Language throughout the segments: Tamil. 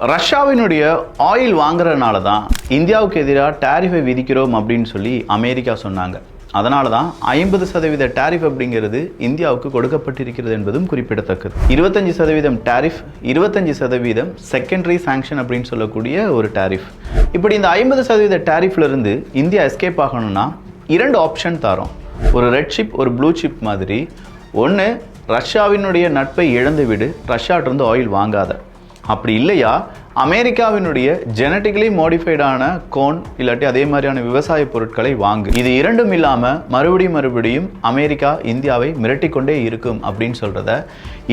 ரஷ்யாவினுடைய ஆயில் வாங்குறதுனால தான் இந்தியாவுக்கு எதிராக டேரிஃபை விதிக்கிறோம் அப்படின்னு சொல்லி அமெரிக்கா சொன்னாங்க. அதனால தான் 50% டேரிஃப் அப்படிங்கிறது இந்தியாவுக்கு கொடுக்கப்பட்டிருக்கிறது என்பதும் குறிப்பிடத்தக்கது. 25% டேரிஃப், 25% செகண்டரி சாங்ஷன் அப்படின்னு சொல்லக்கூடிய ஒரு டேரிஃப். இப்படி இந்த 50% டேரிஃப்ல இருந்து இந்தியா எஸ்கேப் ஆகணும்னா 2 ஆப்ஷன் தரோம். ஒரு ரெட் சிப், ஒரு ப்ளூ சிப் மாதிரி. ஒன்று, ரஷ்யாவினுடைய நட்பை இழந்து விடு, ரஷ்யாட்டிருந்து ஆயில் வாங்காத. அப்படி இல்லையா அமெரிக்காவினுடைய ஜெனட்டிக்கலி மாடிஃபைடான கோன் இல்லாட்டி அதே மாதிரியான விவசாய பொருட்களை வாங்கு. இது இரண்டும் இல்லாமல் மறுபடியும் அமெரிக்கா இந்தியாவை மிரட்டிக்கொண்டே இருக்கும் அப்படின்னு சொல்கிறத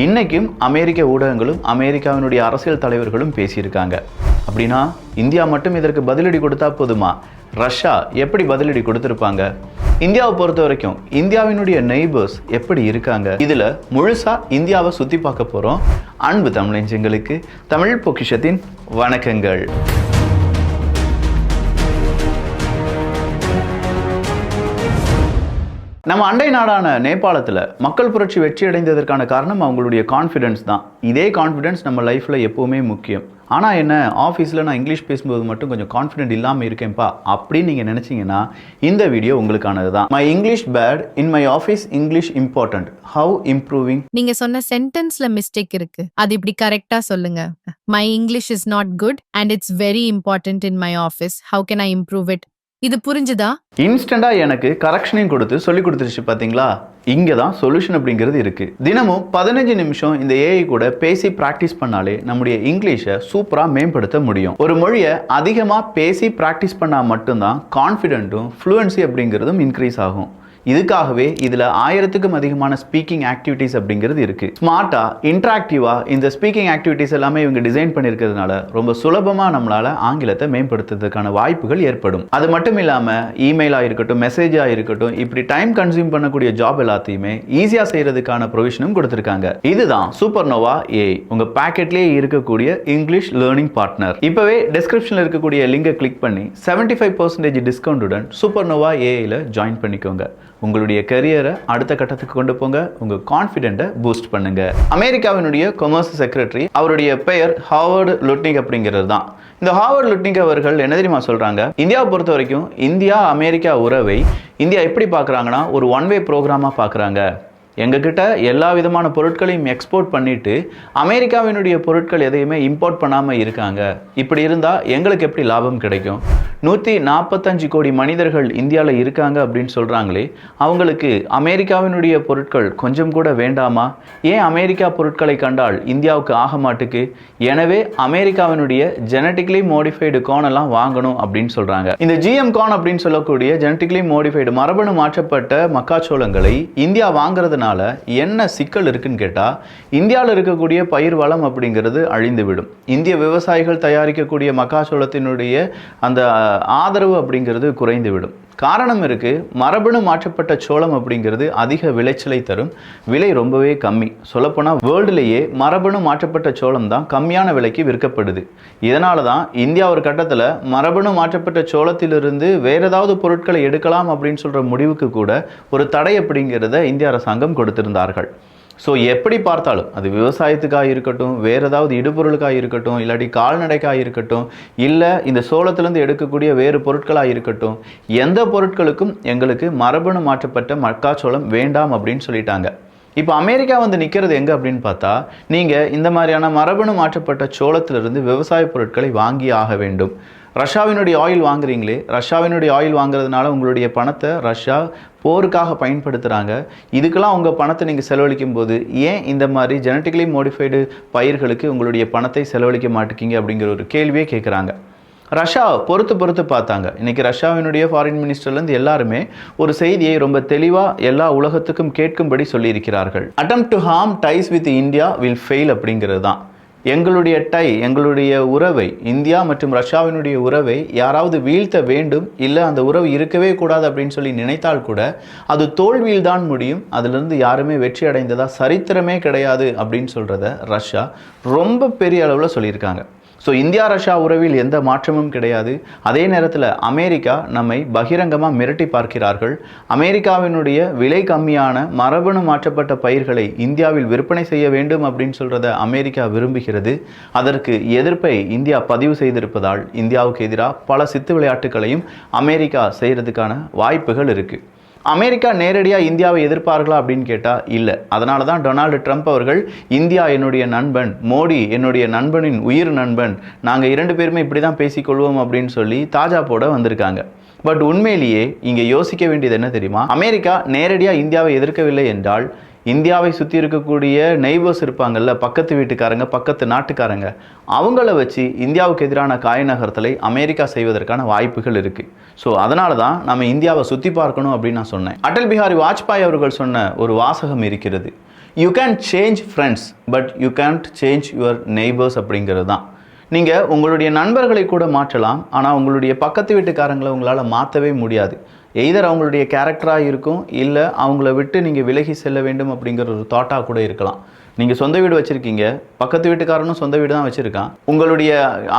இன்றைக்கும் அமெரிக்க ஊடகங்களும் அமெரிக்காவினுடைய அரசியல் தலைவர்களும் பேசியிருக்காங்க. அப்படின்னா இந்தியா மட்டும் இதற்கு பதிலடி கொடுத்தா போதுமா? ரஷ்யா எப்படி பதிலடி கொடுத்துருப்பாங்க? இந்தியாவை பொறுத்த வரைக்கும் இந்தியாவினுடைய நெய்பர்ஸ் எப்படி இருக்காங்க? இதில் முழுசாக இந்தியாவை சுற்றி பார்க்க போகிறோம். அன்பு தமிழஞ்சங்களுக்கு தமிழ் பொக்கிஷத்தின் வணக்கங்கள். நம்ம அண்டை நாடான நேபாளத்தில் மக்கள் புரட்சி வெற்றி அடைந்ததற்கான காரணம் அவங்களுடைய கான்ஃபிடென்ஸ் தான். இதே கான்ஃபிடென்ஸ் நம்ம லைஃப்பில் எப்போவுமே முக்கியம். ஆனால் என்ன, ஆஃபீஸில் நான் இங்கிலீஷ் பேசும்போது மட்டும் கொஞ்சம் கான்ஃபிடென்ட் இல்லாமல் இருக்கேன்ப்பா அப்படின்னு நீங்கள் நினச்சிங்கன்னா இந்த வீடியோ உங்களுக்கானது தான். My English bad, in my office English important, how improving. நீங்க சொன்ன சென்டென்ஸ்ல மிஸ்டேக் இருக்கு, அது இப்படி கரெக்டா சொல்லுங்க. My English is not good and it's very important in my office, how can I improve it? இது புரிஞ்சுதா? இன்ஸ்டண்டா எனக்கு கரெக்ஷனையும் கொடுத்து சொல்லி கொடுத்துருச்சு. பார்த்தீங்களா, இங்கே தான் சொல்யூஷன் அப்படிங்கிறது இருக்குது. தினமும் 15 நிமிஷம் இந்த ஏஐ கூட பேசி ப்ராக்டிஸ் பண்ணாலே நம்முடைய இங்கிலீஷை சூப்பராக மேம்படுத்த முடியும். ஒரு மொழியை அதிகமாக பேசி ப்ராக்டிஸ் பண்ணால் மட்டும்தான் கான்ஃபிடென்ட்டும் ஃப்ளூயன்சி அப்படிங்கிறதும் இன்க்ரீஸ் ஆகும். இதுக்காகவே இதில் 1000க்கும் அதிகமான ஸ்பீக்கிங் ஆக்டிவிட்டிஸ் அப்படிங்கிறது இருக்குது. ஸ்மார்ட்டாக இன்ட்ராக்டிவாக இந்த ஸ்பீக்கிங் ஆக்டிவிட்டிஸ் எல்லாமே இவங்க டிசைன் பண்ணியிருக்கிறதுனால ரொம்ப சுலபமாக நம்மளால் ஆங்கிலத்தை மேம்படுத்துறதுக்கான வாய்ப்புகள் ஏற்படும். அது மட்டும் இல்லாமல் இமெயிலாக இருக்கட்டும், மெசேஜாக இருக்கட்டும், இப்படி டைம் கன்சியூம் பண்ணக்கூடிய ஜாப் எல்லாத்தையுமே ஈஸியாக செய்கிறதுக்கான ப்ரொவிஷனும் கொடுத்துருக்காங்க. இதுதான் சூப்பர்னோவா ஏஐ, உங்கள் பேக்கெட்லேயே இருக்கக்கூடிய இங்கிலீஷ் லேர்னிங் பார்ட்னர். இப்போவே டிஸ்கிரிப்ஷனில் இருக்கக்கூடிய லிங்கை கிளிக் பண்ணி 75% டிஸ்கவுண்டுடன் சூப்பர்னோவா ஏஐயில் ஜாயின் பண்ணிக்கோங்க. உங்களுடைய கரியரை அடுத்த கட்டத்துக்கு கொண்டு போங்க, உங்க கான்ஃபிடென்ட்டை பூஸ்ட் பண்ணுங்க. அமெரிக்காவினுடைய கொமர்ஸ் செக்ரட்டரி, அவருடைய பெயர் ஹாவர்ட் லுட்னிக் அப்படிங்கிறது தான். இந்த ஹாவர்ட் லுட்னிக் அவர்கள் என்ன தெரியுமா சொல்றாங்க? இந்தியாவை பொறுத்த வரைக்கும் இந்தியா அமெரிக்கா உறவை இந்தியா எப்படி பார்க்குறாங்கன்னா ஒரு ஒன் வே ப்ரோக்ராமாக பார்க்குறாங்க. எங்ககிட்ட எல்லா விதமான பொருட்களையும் எக்ஸ்போர்ட் பண்ணிட்டு அமெரிக்காவினுடைய பொருட்கள் எதையுமே இம்போர்ட் பண்ணாமல் இருக்காங்க. இப்படி இருந்தால் எங்களுக்கு எப்படி லாபம் கிடைக்கும்? 145 கோடி மனிதர்கள் இந்தியாவில் இருக்காங்க அப்படின்னு சொல்கிறாங்களே, அவங்களுக்கு அமெரிக்காவினுடைய பொருட்கள் கொஞ்சம் கூட வேண்டாமா? ஏன் அமெரிக்கா பொருட்களை கண்டால் இந்தியாவுக்கு ஆக மாட்டுக்கு? எனவே அமெரிக்காவினுடைய ஜெனட்டிக்கலி மோடிஃபைடு கார்னெல்லாம் வாங்கணும் அப்படின்னு சொல்கிறாங்க. இந்த ஜிஎம் கார்ன் அப்படின்னு சொல்லக்கூடிய ஜெனட்டிக்கலி மோடிஃபைடு மரபணு மாற்றப்பட்ட மக்காச்சோளங்களை இந்தியா வாங்குறதுனால என்ன சிக்கல் இருக்குன்னு கேட்டால், இந்தியாவில் இருக்கக்கூடிய பயிர் வளம் அப்படிங்கிறது அழிந்துவிடும். இந்திய விவசாயிகள் தயாரிக்கக்கூடிய மக்காச்சோளத்தினுடைய அந்த ஆதரவு அப்படிங்கிறது குறைந்துவிடும். காரணம் இருக்கு, மரபணு மாற்றப்பட்ட சோளம் அப்படிங்கிறது அதிக விளைச்சலை தரும், விலை ரொம்பவே கம்மி. சொல்லப்போனால் வேர்ல்டுலேயே மரபணு மாற்றப்பட்ட சோளம் தான் கம்மியான விலைக்கு விற்கப்படுது. இதனால தான் இந்தியா ஒரு கட்டத்தில் மரபணு மாற்றப்பட்ட சோளத்திலிருந்து வேற ஏதாவது பொருட்களை எடுக்கலாம் அப்படின்னு சொல்கிற முடிவுக்கு கூட ஒரு தடை அப்படிங்கிறத இந்திய அரசாங்கம் கொடுத்திருந்தார்கள். ஸோ எப்படி பார்த்தாலும் அது விவசாயத்துக்காக இருக்கட்டும், வேறு ஏதாவது இடுபொருளுக்காக இருக்கட்டும், இல்லாட்டி கால்நடைக்காக இருக்கட்டும், இல்லை இந்த சோளத்திலேருந்து எடுக்கக்கூடிய வேறு பொருட்களாக இருக்கட்டும், எந்த பொருட்களுக்கும் எங்களுக்கு மரபணு மாற்றப்பட்ட மக்காச்சோளம் வேண்டாம் அப்படின்னு சொல்லிட்டாங்க. இப்போ அமெரிக்கா வந்து நிற்கிறது எங்கே அப்படின்னு பார்த்தா, நீங்கள் இந்த மாதிரியான மரபணு மாற்றப்பட்ட சோளத்திலிருந்து விவசாய பொருட்களை வாங்கி ஆக வேண்டும். ரஷ்யாவினுடைய ஆயில் வாங்குறீங்களே, ரஷ்யாவினுடைய ஆயில் வாங்குறதுனால உங்களுடைய பணத்தை ரஷ்யா போருக்காக பயன்படுத்துகிறாங்க. இதுக்கெல்லாம் உங்கள் பணத்தை நீங்கள் செலவழிக்கும் போது ஏன் இந்த மாதிரி ஜெனட்டிக்கலி மோடிஃபைடு பயிர்களுக்கு உங்களுடைய பணத்தை செலவழிக்க மாட்டேங்கிங்க அப்படிங்கிற ஒரு கேள்வியே கேட்குறாங்க. ரஷ்யா பொறுத்து பார்த்தாங்க. இன்றைக்கி ரஷ்யாவினுடைய ஃபாரின் மினிஸ்டர்லேருந்து எல்லாருமே ஒரு செய்தியை ரொம்ப தெளிவாக எல்லா உலகத்துக்கும் கேட்கும்படி சொல்லியிருக்கிறார்கள். Attempt to harm dies with India will fail அப்படிங்கிறது தான். எங்களுடைய உறவை, இந்தியா மற்றும் ரஷ்யாவினுடைய உறவை யாராவது வீழ்த்த வேண்டும், இல்லை அந்த உறவு இருக்கவே கூடாது அப்படின்னு சொல்லி நினைத்தால் கூட அது தோல்வியில் தான் முடியும். அதிலிருந்து யாருமே வெற்றி அடைந்ததா சரித்திரமே கிடையாது அப்படின்னு சொல்கிறத ரஷ்யா ரொம்ப பெரிய அளவில் சொல்லியிருக்காங்க. ஸோ இந்தியா ரஷ்யா உறவில் எந்த மாற்றமும் கிடையாது. அதே நேரத்தில் அமெரிக்கா நம்மை பகிரங்கமாக மிரட்டி பார்க்கிறார்கள். அமெரிக்காவினுடைய விலை கம்மியான மரபணு மாற்றப்பட்ட பயிர்களை இந்தியாவில் விற்பனை செய்ய வேண்டும் அப்படின்னு சொல்கிறத அமெரிக்கா விரும்புகிறது. அதற்கு எதிர்ப்பை இந்தியா பதிவு செய்திருப்பதால் இந்தியாவுக்கு எதிராக பல சித்து விளையாட்டுகளையும் அமெரிக்கா செய்கிறதுக்கான வாய்ப்புகள் இருக்குது. அமெரிக்கா நேரடியாக இந்தியாவை எதிர்ப்பார்களா அப்படின்னு கேட்டால் இல்லை. அதனால தான் டொனால்டு ட்ரம்ப் அவர்கள் இந்தியா என்னுடைய நண்பன், மோடி என்னுடைய நண்பனின் உயிர் நண்பன், நாங்கள் 2 பேருமே இப்படி தான் பேசிக்கொள்வோம் அப்படின்னு சொல்லி தாஜா போட வந்திருக்காங்க. பட் உண்மையிலேயே இங்கே யோசிக்க வேண்டியது என்ன தெரியுமா? அமெரிக்கா நேரடியாக இந்தியாவை எதிர்க்கவில்லை என்றால் இந்தியாவை சுற்றி இருக்கக்கூடிய நெய்பர்ஸ் இருப்பாங்கல்ல, பக்கத்து வீட்டுக்காரங்க, பக்கத்து நாட்டுக்காரங்க, அவங்கள வச்சு இந்தியாவுக்கு எதிரான காய் நகர்த்தலை அமெரிக்கா செய்வதற்கான வாய்ப்புகள் இருக்குது. ஸோ அதனால தான் நம்ம இந்தியாவை சுற்றி பார்க்கணும் அப்படின்னு நான் சொன்னேன். அடல் பிஹாரி வாஜ்பாய் அவர்கள் சொன்ன ஒரு வாசகம் இருக்கிறது, you can change friends but you Gantt change your neighbours அப்படிங்கிறது தான். நீங்கள் உங்களுடைய நண்பர்களை கூட மாற்றலாம், ஆனால் உங்களுடைய பக்கத்து வீட்டுக்காரங்களை உங்களால் மாற்றவே முடியாது. எய்தர் அவங்களுடைய கேரக்டராக இருக்கும், இல்லை அவங்கள விட்டு நீங்கள் விலகி செல்ல வேண்டும் அப்படிங்கிற ஒரு தாட்டாக கூட இருக்கலாம். நீங்கள் சொந்த வீடு வச்சுருக்கீங்க, பக்கத்து வீட்டுக்காரனும் சொந்த வீடு தான் வச்சுருக்கான். உங்களுடைய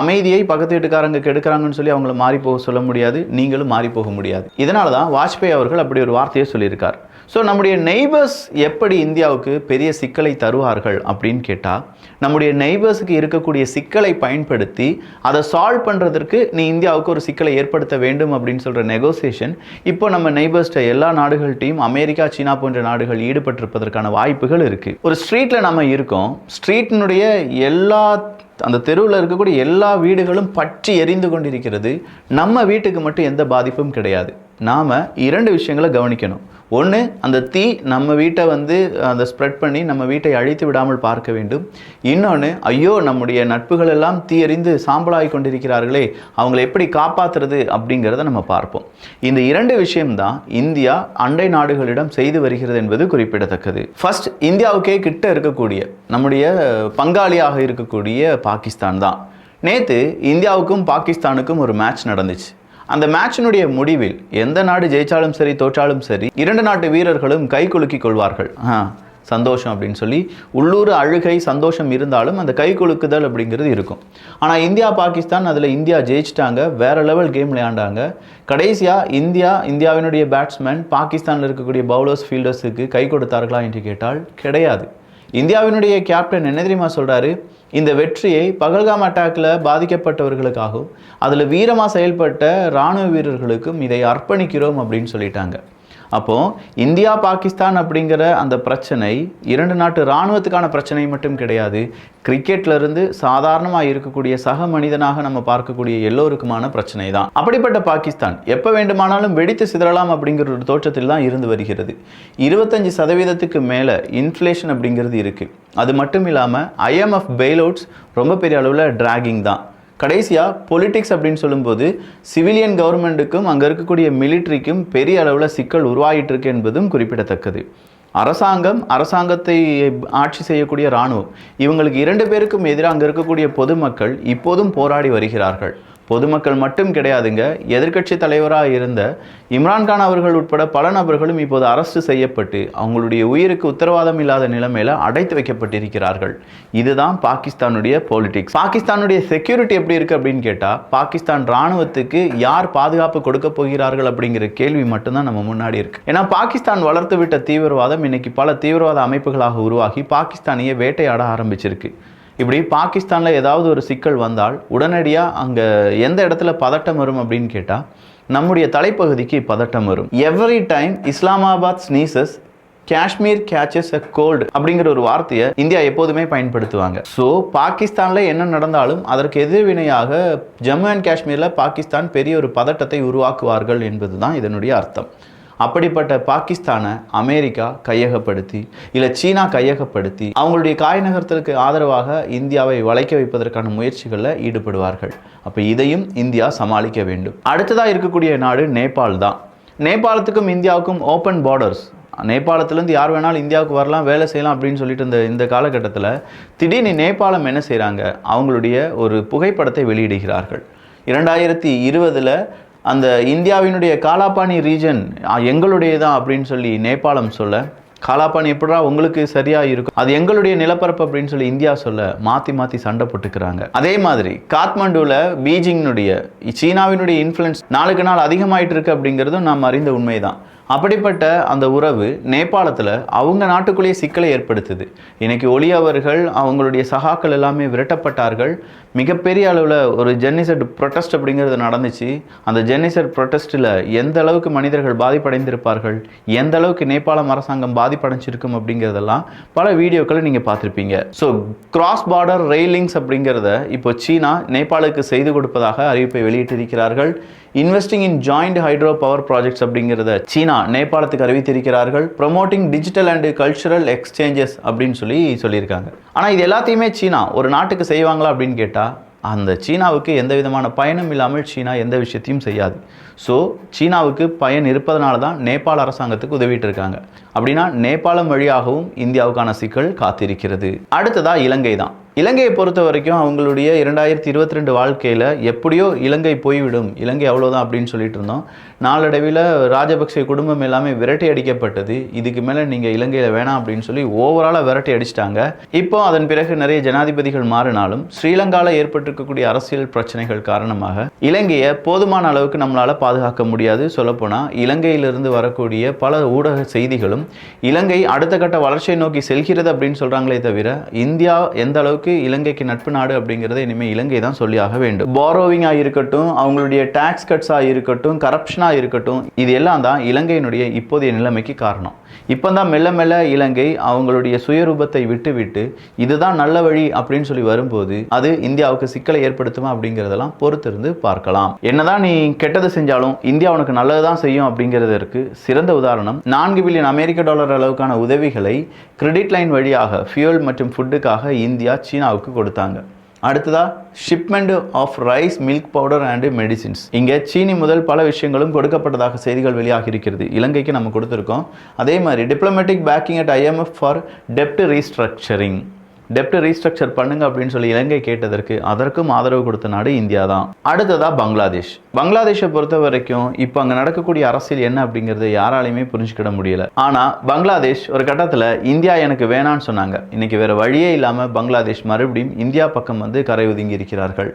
அமைதியை பக்கத்து வீட்டுக்காரங்க கெடுக்கிறாங்கன்னு சொல்லி அவங்கள மாறி போக சொல்ல முடியாது, நீங்களும் மாறி போக முடியாது. இதனால தான் வாஜ்பாய் அவர்கள் அப்படி ஒரு வார்த்தையை சொல்லியிருக்கார். ஸோ நம்முடைய நெய்பர்ஸ் எப்படி இந்தியாவுக்கு பெரிய சிக்கலை தருவார்கள் அப்படின்னு கேட்டால், நம்முடைய நெய்பர்ஸுக்கு இருக்கக்கூடிய சிக்கலை பயன்படுத்தி அதை சால்வ் பண்ணுறதற்கு நீ இந்தியாவுக்கு ஒரு சிக்கலை ஏற்படுத்த வேண்டும் அப்படின்னு சொல்கிற நெகோசியேஷன் இப்போ நம்ம நெய்பர்ஸ்ட எல்லா நாடுகள்கிட்டையும் அமெரிக்கா, சீனா போன்ற நாடுகள் ஈடுபட்டிருப்பதற்கான வாய்ப்புகள் இருக்குது. ஒரு ஸ்ட்ரீட்டில் நம்ம இருக்கோம், ஸ்ட்ரீட்டினுடைய எல்லா அந்த தெருவில் இருக்கக்கூடிய எல்லா வீடுகளும் பற்றி எரிந்து கொண்டிருக்கிறது. நம்ம வீட்டுக்கு மட்டும் எந்த பாதிப்பும் கிடையாது. நாம் 2 விஷயங்களை கவனிக்கணும். ஒன்று, அந்த தீ நம்ம வீட்டை அதை ஸ்ப்ரெட் பண்ணி நம்ம வீட்டை அழித்து விடாமல் பார்க்க வேண்டும். இன்னொன்று, ஐயோ நம்முடைய நட்புகள் எல்லாம் தீ எறிந்து சாம்பலாகி கொண்டிருக்கிறார்களே, அவங்களை எப்படி காப்பாற்றுறது அப்படிங்கிறத நம்ம பார்ப்போம். இந்த 2 விஷயம்தான் இந்தியா அண்டை நாடுகளிடம் செய்து வருகிறது என்பது குறிப்பிடத்தக்கது. ஃபர்ஸ்ட், இந்தியாவுக்கே கிட்ட இருக்கக்கூடிய நம்முடைய பங்காளியாக இருக்கக்கூடிய பாகிஸ்தான் தான். நேற்று இந்தியாவுக்கும் பாகிஸ்தானுக்கும் ஒரு மேட்ச் நடந்துச்சு. அந்த மேட்சினுடைய முடிவில் எந்த நாடு ஜெயிச்சாலும் சரி தோற்றாலும் சரி 2 நாட்டு வீரர்களும் கை குலுக்கிக் கொள்வார்கள். சந்தோஷம் அப்படின்னு சொல்லி உள்ளூர் அழுகை சந்தோஷம் இருந்தாலும் அந்த கை குலுக்குதல் அப்படிங்கிறது இருக்கும். ஆனால் இந்தியா பாகிஸ்தான் அதில் இந்தியா ஜெயிச்சிட்டாங்க, வேற லெவல் கேம் விளையாண்டாங்க. கடைசியாக இந்தியாவினுடைய பேட்ஸ்மேன் பாகிஸ்தானில் இருக்கக்கூடிய பவுலர்ஸ் ஃபீல்டர்ஸுக்கு கை கொடுத்தார்களா என்று கேட்டால் கிடையாது. இந்தியாவினுடைய கேப்டன் என்ன தெரியுமா சொல்கிறாரு? இந்த வெற்றியை பகல்காம் அட்டாக்கில் பாதிக்கப்பட்டவர்களுக்காகவும் அதில் வீரமாக செயல்பட்ட இராணுவ வீரர்களுக்கும் இதை அர்ப்பணிக்கிறோம் அப்படின்னு சொல்லிட்டாங்க. அப்போது இந்தியா பாகிஸ்தான் அப்படிங்கிற அந்த பிரச்சனை 2 நாட்டு இராணுவத்துக்கான பிரச்சனை மட்டும் கிடையாது. கிரிக்கெட்லேருந்து சாதாரணமாக இருக்கக்கூடிய சக மனிதனாக நம்ம பார்க்கக்கூடிய எல்லோருக்குமான பிரச்சனை தான். அப்படிப்பட்ட பாகிஸ்தான் எப்போ வேண்டுமானாலும் வெடித்து சிதறலாம் அப்படிங்கிற ஒரு தோற்றத்தில் தான் இருந்து வருகிறது. 25% மேலே இன்ஃப்ளேஷன் அப்படிங்கிறது இருக்குது. அது மட்டும் இல்லாமல் IMF பெயிலவுட்ஸ் ரொம்ப பெரிய அளவில் டிராகிங் தான். கடைசியாக பொலிட்டிக்ஸ் அப்படின்னு சொல்லும்போது சிவிலியன் கவர்மெண்ட்டுக்கும் அங்கே இருக்கக்கூடிய மிலிட்ரிக்கும் பெரிய அளவில் சிக்கல் உருவாகிட்டு இருக்கு என்பதும் குறிப்பிடத்தக்கது. அரசாங்கத்தை ஆட்சி செய்யக்கூடிய இராணுவம், இவங்களுக்கு 2 பேருக்கும் எதிராக அங்கே இருக்கக்கூடிய பொதுமக்கள் இப்போதும் போராடி வருகிறார்கள். பொதுமக்கள் மட்டும் கிடையாதுங்க, எதிர்க்கட்சி தலைவராக இருந்த இம்ரான்கான் அவர்கள் உட்பட பல நபர்களும் இப்போது அரெஸ்ட் செய்யப்பட்டு அவங்களுடைய உயிருக்கு உத்தரவாதம் இல்லாத நிலைமையில் அடைத்து வைக்கப்பட்டிருக்கிறார்கள். இதுதான் பாகிஸ்தானுடைய பொலிட்டிக்ஸ். பாகிஸ்தானுடைய செக்யூரிட்டி எப்படி இருக்குது அப்படின்னு கேட்டால், பாகிஸ்தான் இராணுவத்துக்கு யார் பாதுகாப்பு கொடுக்க போகிறார்கள் அப்படிங்கிற கேள்வி மட்டும்தான் நம்ம முன்னாடி இருக்குது. ஏன்னா பாகிஸ்தான் வளர்த்து விட்ட தீவிரவாதம் இன்னைக்கு பல தீவிரவாத அமைப்புகளாக உருவாகி பாகிஸ்தானையே வேட்டையாட ஆரம்பிச்சிருக்கு. இப்படி பாகிஸ்தானில் ஏதாவது ஒரு சிக்கல் வந்தால் உடனடியாக அங்கே எந்த இடத்துல பதட்டம் வரும் அப்படின்னு கேட்டால் நம்முடைய தலைப்பகுதிக்கு பதட்டம் வரும். Every time Islamabad sneezes Kashmir catches a cold அப்படிங்கிற ஒரு வார்த்தையை இந்தியா எப்போதுமே பயன்படுத்துவாங்க. ஸோ பாகிஸ்தானில் என்ன நடந்தாலும் அதற்கு எதிர்வினையாக ஜம்மு அண்ட் காஷ்மீரில் பாகிஸ்தான் பெரிய ஒரு பதட்டத்தை உருவாக்குவார்கள் என்பது தான் இதனுடைய அர்த்தம். அப்படிப்பட்ட பாகிஸ்தானை அமெரிக்கா கையகப்படுத்தி இல்லை சீனா கையகப்படுத்தி அவங்களுடைய காய் நகர்த்தலுக்கு ஆதரவாக இந்தியாவை வளைக்க வைப்பதற்கான முயற்சிகளில் ஈடுபடுவார்கள். அப்போ இதையும் இந்தியா சமாளிக்க வேண்டும். அடுத்ததாக இருக்கக்கூடிய நாடு நேபாள் தான். நேபாளத்துக்கும் இந்தியாவுக்கும் ஓப்பன் பார்டர்ஸ். நேபாளத்துலேருந்து யார் வேணாலும் இந்தியாவுக்கு வரலாம், வேலை செய்யலாம் அப்படின்னு சொல்லிட்டு இந்த காலகட்டத்தில் திடீர்னு நேபாளம் என்ன செய்கிறாங்க? அவங்களுடைய ஒரு புகைப்படத்தை வெளியிடுகிறார்கள். 2020 அந்த இந்தியாவினுடைய காலாபானி ரீஜன் எங்களுடைய தான் அப்படின்னு சொல்லி நேபாளம் சொல்ல காலாப்பான் எப்படா உங்களுக்கு சரியா இருக்கும், அது எங்களுடைய நிலப்பரப்பு அப்படின்னு சொல்லி இந்தியா சொல்ல மாற்றி சண்டை போட்டுக்கிறாங்க. அதே மாதிரி காத்மண்டுவில் பீஜிங்கினுடைய சீனாவினுடைய இன்ஃப்ளூயன்ஸ் நாளுக்கு நாள் அதிகமாயிட்டு இருக்கு அப்படிங்கிறதும் நாம் அறிந்த உண்மைதான். அப்படிப்பட்ட அந்த உறவு நேபாளத்தில் அவங்க நாட்டுக்குள்ளேயே சிக்கலை ஏற்படுத்துது. இன்னைக்கு ஒலி அவர்கள் அவங்களுடைய சகாக்கள் எல்லாமே விரட்டப்பட்டார்கள். மிகப்பெரிய அளவில் ஒரு ஜெனிசைட் ப்ரொட்டஸ்ட் அப்படிங்கிறது நடந்துச்சு. அந்த ஜெனிசைட் ப்ரொட்டஸ்ட்டில் எந்த அளவுக்கு மனிதர்கள் பாதிப்படைந்திருப்பார்கள், எந்த அளவுக்கு நேபாளம் அரசாங்கம் பாதிப்படைஞ்சிருக்கும் அப்படிங்கிறதெல்லாம் பல வீடியோக்களை நீங்கள் பார்த்துருப்பீங்க. ஸோ கிராஸ் பார்டர் ரெயிலிங்ஸ் அப்படிங்கிறத இப்போ சீனா நேபாளுக்கு செய்து கொடுப்பதாக அறிவிப்பை வெளியிட்டிருக்கிறார்கள். Investing in joint hydro power projects அப்படிங்கிறத சீனா நேபாளத்துக்கு அறிவித்திருக்கிறார்கள். Promoting digital and cultural exchanges அப்படின்னு சொல்லியிருக்காங்க. ஆனால் இது எல்லாத்தையுமே சீனா ஒரு நாட்டுக்கு செய்வாங்களா அப்படின்னு கேட்டால் அந்த சீனாவுக்கு எந்த விதமான பயனும் இல்லாமல் சீனா எந்த விஷயத்தையும் செய்யாது. ஸோ சீனாவுக்கு பயன் இருப்பதனால தான் நேபாள அரசாங்கத்துக்கு உதவிட்டு இருக்காங்க. அப்படின்னா நேபாளம் வழியாகவும் இந்தியாவுக்கான சிக்கல் காத்திருக்கிறது. அடுத்ததாக இலங்கை தான். இலங்கையை பொறுத்த வரைக்கும் அவங்களுடைய 2022 வாழ்க்கையில் எப்படியோ இலங்கை போய்விடும், இலங்கை அவ்வளோதான் அப்படின்னு சொல்லிட்டு இருந்தோம். நாளடைவில் ராஜபக்சே குடும்பம் எல்லாமே விரட்டி அடிக்கப்பட்டது. இதுக்கு மேலே நீங்கள் இலங்கையில் வேணாம் அப்படின்னு சொல்லி ஓவராலாக விரட்டி அடிச்சிட்டாங்க. இப்போ அதன் பிறகு நிறைய ஜனாதிபதிகள் மாறினாலும் ஸ்ரீலங்காவில் ஏற்பட்டிருக்கக்கூடிய அரசியல் பிரச்சனைகள் காரணமாக இலங்கையை போதுமான அளவுக்கு நம்மளால் பாதுகாக்க முடியாது. சொல்லப்போனால் இலங்கையிலிருந்து வரக்கூடிய பல ஊடக செய்திகளும் இலங்கை அடுத்த கட்ட வளர்ச்சியை நோக்கி செல்கிறது அப்படின்னு சொல்கிறாங்களே தவிர இந்தியா எந்த அளவுக்கு இலங்கைக்கு நட்பு நாடு அப்படிங்கிறத இனிமேல் இலங்கை தான் சொல்லி ஆக வேண்டும். பாரோவிங்காக இருக்கட்டும், அவங்களுடைய டாக்ஸ் கட்ஸாக இருக்கட்டும், கரப்ஷனாக இருக்கட்டும், இது எல்லாம் தான் இலங்கையினுடைய இப்போதைய நிலைமைக்கு காரணம். இப்போ தான் மெல்ல மெல்ல இலங்கை அவங்களுடைய சுயரூபத்தை விட்டு இதுதான் நல்ல வழி அப்படின்னு சொல்லி வரும்போது அது இந்தியாவுக்கு சிக்கலை ஏற்படுத்துமா அப்படிங்கிறதெல்லாம் பொறுத்திருந்து பார்க்கலாம். என்னதான் நீ கெட்டது செஞ்சாலும் இந்தியா உனக்கு நல்லது தான் செய்யும் அப்படிங்கிறதற்கு சிறந்த உதாரணம் $4 பில்லியன் அளவுக்கான உதவிகளை கிரெடிட் லைன் வழியாக ஃபியூல் மற்றும் ஃபுட்டுக்காக இந்தியா சீனாவுக்கு கொடுத்தாங்க. அடுத்ததா shipment of rice, milk powder and medicines. இங்கே சீனி முதல் பல விஷயங்களும் கொடுக்கப்பட்டதாக செய்திகள் வெளியாகி இருக்கிறது. இலங்கைக்கு நம்ம கொடுத்துருக்கோம். அதே மாதிரி diplomatic backing at IMF for டெப்ட் ரீஸ்ட்ரக்சரிங். டெப்ட் ரீஸ்ட்ரக்சர் பண்ணுங்க அப்படின்னு சொல்லி இலங்கை கேட்டதற்கு அதற்கும் ஆதரவு கொடுத்த நாடு இந்தியா தான். அடுத்ததா பங்களாதேஷ். பங்களாதேஷை பொறுத்த வரைக்கும் இப்போ அங்கே நடக்கக்கூடிய அரசியல் என்ன அப்படிங்கிறத யாராலையுமே புரிஞ்சுக்கிட முடியல. ஆனால் பங்களாதேஷ் ஒரு கட்டத்தில் இந்தியா எனக்கு வேணான்னு சொன்னாங்க. இன்னைக்கு வேற வழியே இல்லாமல் பங்களாதேஷ் மறுபடியும் இந்தியா பக்கம் வந்து கரை ஒதுங்கி இருக்கிறார்கள்.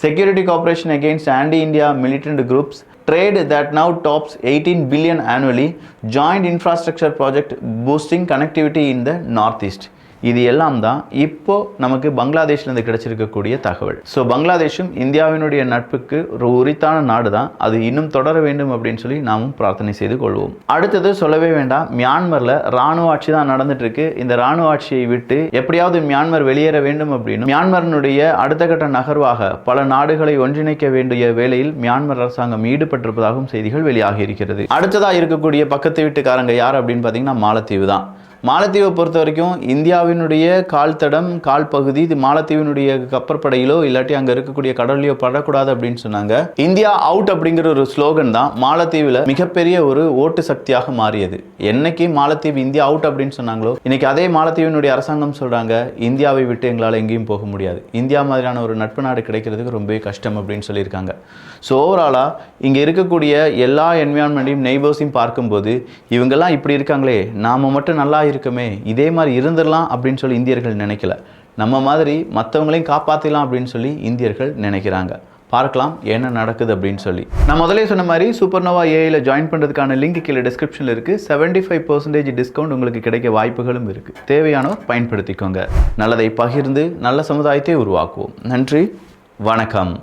Security cooperation against anti India militant groups, trade that now tops 18 billion annually, joint infrastructure project boosting connectivity in the northeast. இது எல்லாம் தான் இப்போ நமக்கு பங்களாதேஷ்லேருந்து கிடைச்சிருக்கக்கூடிய தகவல். ஸோ பங்களாதேஷும் இந்தியாவினுடைய நட்புக்கு ஒரு உரித்தான நாடு தான். அது இன்னும் தொடர வேண்டும் அப்படின்னு சொல்லி நாமும் பிரார்த்தனை செய்து கொள்வோம். அடுத்தது சொல்லவே வேண்டாம், மியான்மரில் ராணுவ ஆட்சி தான் நடந்துட்டு இருக்கு. இந்த ராணுவ ஆட்சியை விட்டு எப்படியாவது மியான்மர் வெளியேற வேண்டும் அப்படின்னு மியான்மரினுடைய அடுத்த கட்ட நகர்வாக பல நாடுகளை ஒன்றிணைக்க வேண்டிய வேளையில் மியான்மர் அரசாங்கம் ஈடுபட்டிருப்பதாகவும் செய்திகள் வெளியாகி இருக்கிறது. அடுத்ததாக இருக்கக்கூடிய பக்கத்து வீட்டுக்காரங்க யார் அப்படின்னு பார்த்தீங்கன்னா மாலத்தீவு தான். மாலத்தீவை பொறுத்த வரைக்கும் இந்தியாவினுடைய கால் பகுதி இது மாலத்தீவினுடைய கப்பற்படையிலோ இல்லாட்டி அங்கே இருக்கக்கூடிய கடல்லையோ படக்கூடாது அப்படின்னு சொன்னாங்க. இந்தியா அவுட் அப்படிங்கிற ஒரு ஸ்லோகன் தான் மாலத்தீவில் மிகப்பெரிய ஒரு ஓட்டு சக்தியாக மாறியது. என்னைக்கு மாலத்தீவு இந்தியா அவுட் அப்படின்னு சொன்னாங்களோ இன்னைக்கு அதே மாலத்தீவினுடைய அரசாங்கம் சொல்றாங்க இந்தியாவை விட்டு எங்களால் எங்கேயும் போக முடியாது, இந்தியா மாதிரியான ஒரு நட்பு நாடு கிடைக்கிறதுக்கு ரொம்பவே கஷ்டம் அப்படின்னு சொல்லியிருக்காங்க. ஸோ ஓவராலாக இங்கே இருக்கக்கூடிய எல்லா என்விரான்மெண்ட்டையும் நெய்பர்ஸையும் பார்க்கும்போது இவங்கெல்லாம் இப்படி இருக்காங்களே, நாம் மட்டும் நல்லா இருக்குமே, இதே மாதிரி இருந்துடலாம் அப்படின்னு சொல்லி இந்தியர்கள் நினைக்கல. நம்ம மாதிரி மற்றவங்களையும் காப்பாற்றலாம் அப்படின்னு சொல்லி இந்தியர்கள் நினைக்கிறாங்க. பார்க்கலாம் என்ன நடக்குது அப்படின்னு சொல்லி. நான் முதலே சொன்ன மாதிரி சூப்பர்னோவா ஏஐயில் ஜாயின் பண்ணுறதுக்கான லிங்க் கீழே டிஸ்கிரிப்ஷனில் இருக்குது. 75% டிஸ்கவுண்ட் உங்களுக்கு கிடைக்க வாய்ப்புகளும் இருக்குது. தேவையானவர் பயன்படுத்திக்கோங்க. நல்லதை பகிர்ந்து நல்ல சமுதாயத்தை உருவாக்குவோம். நன்றி, வணக்கம்.